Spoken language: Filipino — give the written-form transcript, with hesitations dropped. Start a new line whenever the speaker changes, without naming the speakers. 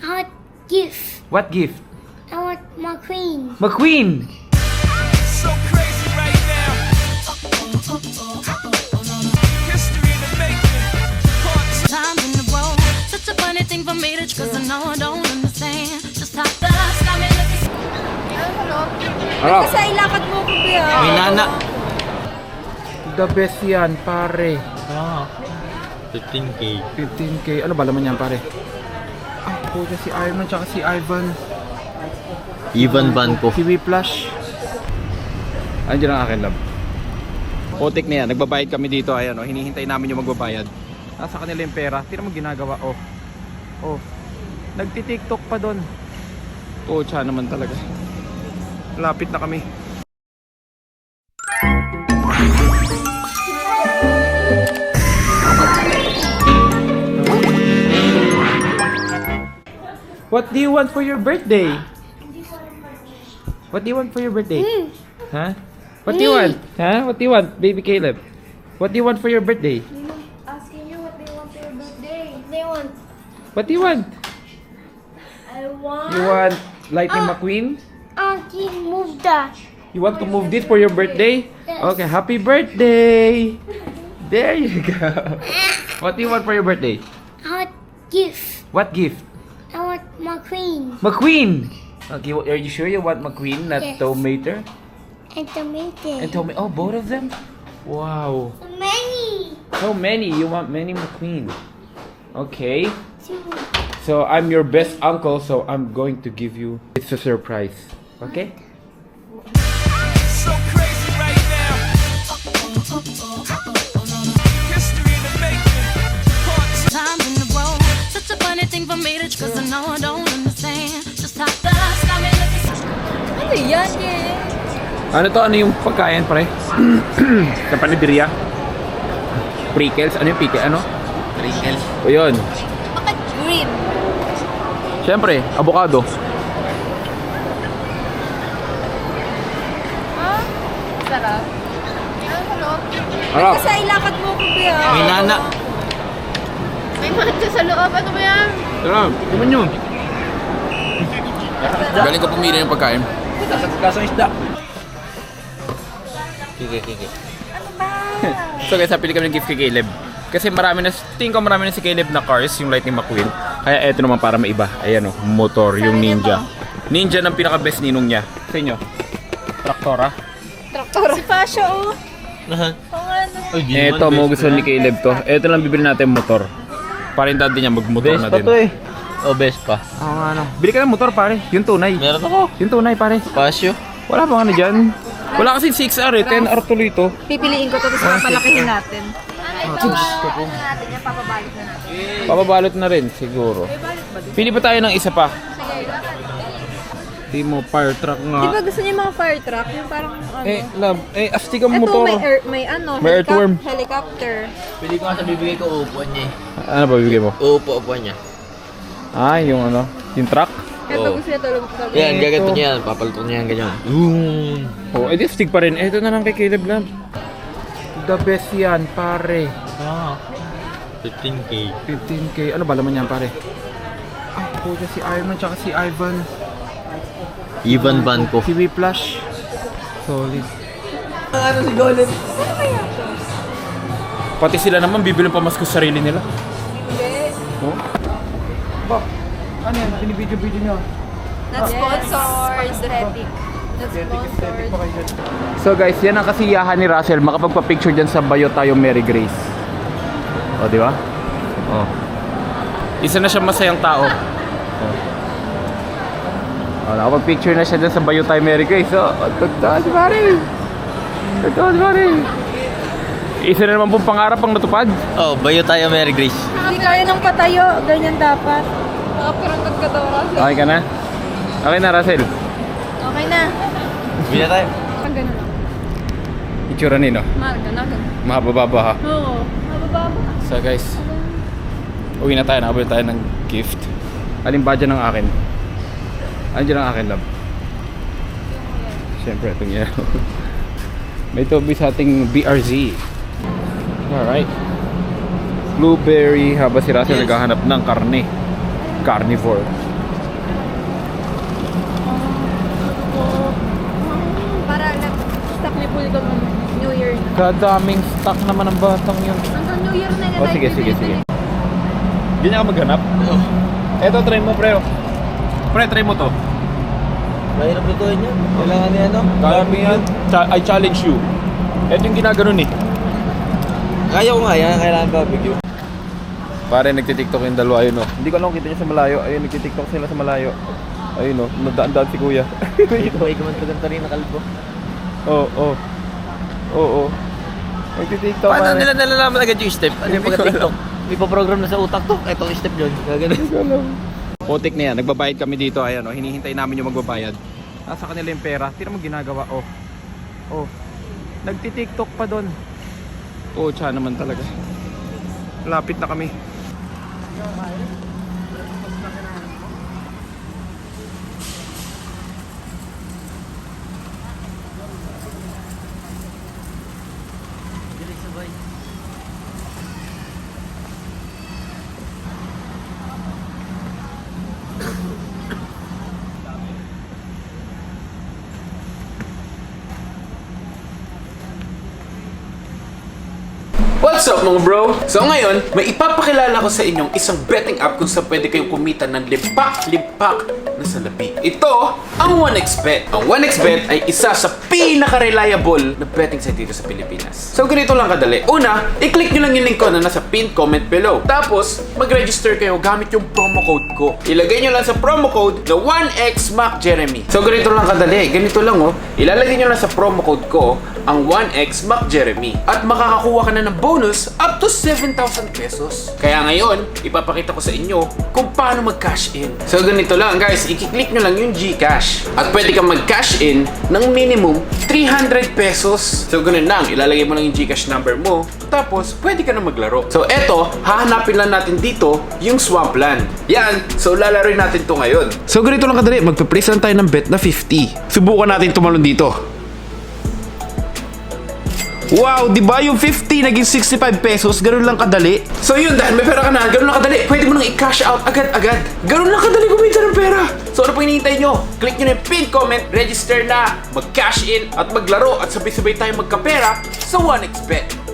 I want gift.
What gift?
I want McQueen.
McQueen!
So crazy right now. History in the making. Part
Times in the road, such a funny thing for me to cause I know I don't understand just how the got me looking.
Arap,
Kasi ilakad mo ko biya.
may nana. The best yan, pare.
15K.
15K. Ano ba laman yan, pare? Ah, puta si Iron Man tsaka si Ivan.
Ivan Vanko.
Si Whiplash. Andiyan ang akin, love. Putik na yan. Nagbabayad kami dito. Ayan, oh. Hinihintay namin yung magbabayad. Nasa kanila yung pera. Tira mo ginagawa. Oh. Oh. Nagti-tiktok pa doon. Pucha naman talaga. Lapit na kami. What do you want for your birthday? What do you want for your birthday? Huh? What do you want? Huh? What do you want, baby Caleb? What do you want for your birthday?
Asking you what they want for your birthday.
They want.
What do you want?
I want...
You want Lightning McQueen?
Auntie, move that.
You want to move this for your birthday?
Yes.
Okay, happy birthday! There you go. What do you want for your birthday?
I want gift.
What gift?
I want McQueen.
McQueen! Okay, are you sure you want McQueen, not
Yes.
Tomater?
And tomato.
And Tomater? Oh, both of them? Wow.
Many.
So many. You want many McQueen. Okay.
Two.
So I'm your best uncle, so I'm going to give you. It's a surprise. Okay?
so crazy right now. History in the making. Part
Times in the road, such a funny thing for me to cause I know I don't understand just how the got me looking.
Ano yan eh?
Ano to? Ano yung pagkain, pare? Sa panaderia? Prickles? Ano yung pickle? Ano?
Pringles.
O yun.
Bakit green?
Siyempre, avocado.
Ha? Sarap. Ano sa loob?
Arap,
Kasi ilakad mo ko biya.
May nana.
May matcha sa loob. Ano ba yan?
sarap. Tingnan nyo. Galing ko pumili ng pagkain. Lasang isda.
Sige.
Ano ba?
So guys, napili kami ng gift kay Caleb. Kasi marami na, tingin ko marami na si Caleb na cars, yung Lightning McQueen. Kaya eto naman para maiba. Ayan o, motor, yung Ninja. Ninja ng pinaka-best ninong niya. Sa inyo? Traktora.
Traktor. Si Pasha oh.
Nahan.
Oo nga no.
Eto, mo gusto ni Caleb to. Eto lang bibili natin motor. Para yung daddy niya magmotor na din.
O, best pa.
Oo nga no. Bili ka ng motor pare, yung tunay.
Meron ako.
Yung tunay pare.
Pasyo.
Wala bang ano dyan? Wala kasi 6R eh, 10R tuloy to.
Pipiliin ko to tapos papalakihin natin.
Gusto ko.
natin yan, papabalot na natin.
Papabalot na rin siguro. Pili pa tayo ng isa pa. Di mo fire truck nga.
Di ba gusto niya yung mga fire truck? Yung parang ano?
Love, astig ang
Ito
motor.
may ano,
May earthworm.
helicopter.
Pili ko nga sa bibigay ko upuan niya
Ano ba bibigay mo?
upuan niya.
Ah, yung ano, yung truck?
Ito
Oo.
gusto niya tulog.
Yan,
Ito.
gaganto niya yan. Papalitan niya yan ganyan.
Oh, edi astig pa rin. Ito na lang kay Caleb lang. The best yan, pare.
15K.
15K. Ano ba laman yan, pare? Ah, puta si Iron Man tsaka si Ivan.
Ivan Vanko.
Si Whiplash. Solid.
Ano si Golem?
Pati sila naman bibili pa mas ko sa sarili nila.
Hindi.
Oh? Ba? Ano yan? Binibidyo-video nyo?
Not sponsored. Aesthetic. Not sponsored.
So guys, yan ang kasiyahan ni Russell. Makapagpa-picture dyan sa Bayo Tayo Mary Grace. O, di ba? O. Isa na siya masayang tao. O, nakapag-picture na siya dyan sa Bayo Tayo Mary Grace. O, totoo si Mari. Totoo si Mari. Isa na naman pong pangarap ang natupad.
Oh, bayo tayo, Mary Grace.
Hindi kaya ng patayo. Ganyan dapat. Nakapirantag ka daw, Russell.
Okay ka na? Okay na, Russell.
Okay na.
Bila tayo.
Ang ganun lang.
Itsura nino.
Ganun.
Mahabababa ha.
Oo. Mabababa.
So guys, uwi na tayo. Nakabili tayo ng gift. Alin ba dyan ang akin? Alin dyan ang akin, love? Siyempre, itong yellow. May tubi sa ating BRZ. Alright. Blueberry habang si Russell naghahanap ng karne. Carnivore.
full ka muna. New Year na.
Kadaming stock naman ng batang yun.
Hanggang New Year na nila.
Oh, sige. Ganyan ka maghanap? Eto, try mo, pre. Pre, try mo to.
Mahirap lutuin yan. Kailangan niya, no?
Kaya mo yan. I challenge you. Eto yung ginaganon eh.
Kaya ko nga yan. Kailangan barbecue.
Pare, nagtitiktok yung dalawa yun, no? Hindi ko alam kita niya sa malayo. Ayun, nagtitiktok sila sa malayo. Ayun, no? Nadaan-daan si kuya.
Ito ay gumanta rin na kalbo.
Oo. Nagtitiktok,
Paano
pare.
nila nalalaman agad yung step? Ano yung pagka-tiktok? May pa-program na sa utak to. Ito yung step yun. Gagano'n.
Putik na yan. Nagbabayad kami dito. Ayan, no? Hinihintay namin yung magbabayad. Nasa kanila yung pera. Tira mo ginagawa. Nagtitiktok pa doon. Tiyan naman talaga. Lapit na kami.
What's up mga bro? So ngayon, may ipapakilala ko sa inyong isang betting app kung saan pwede kayong kumita ng limpak na salapi. Ito ang 1xBet. Ang 1xBet ay isa sa pinaka-reliable na betting site dito sa Pilipinas. So ganito lang kadali. Una, i-click nyo lang yung link ko na nasa pinned comment below. Tapos, mag-register kayo gamit yung promo code ko. Ilagay nyo lang sa promo code na 1xMacJeremy. So ganito lang kadali. Ganito lang oh. Ilalagay nyo lang sa promo code ko ang 1xMacJeremy. At makakakuha ka na ng bonus up to 7,000 pesos. Kaya ngayon, ipapakita ko sa inyo kung paano mag-cash in. So ganito lang guys, i-click nyo lang yung GCash. At pwede kang mag-cash in ng minimum 300 pesos. So ganun lang, ilalagay mo lang yung GCash number mo. Tapos, pwede ka na maglaro. So eto, hahanapin lang natin dito yung Swampland. Yan, so lalaroin natin to ngayon. So ganito lang kadali, magpe-place lang tayo ng bet na 50. Subukan natin tumalon dito. Wow, di ba yung 50 naging 65 pesos? Ganun lang kadali. So yun, dahil may pera ka na, ganun lang kadali. Pwede mo nang i-cash out agad-agad. Ganun lang kadali kumita ng pera. So ano pa hinihintay nyo? Click nyo na yung pinned comment, register na, mag-cash in, at maglaro, at sabay-sabay tayo magkapera sa 1xBet.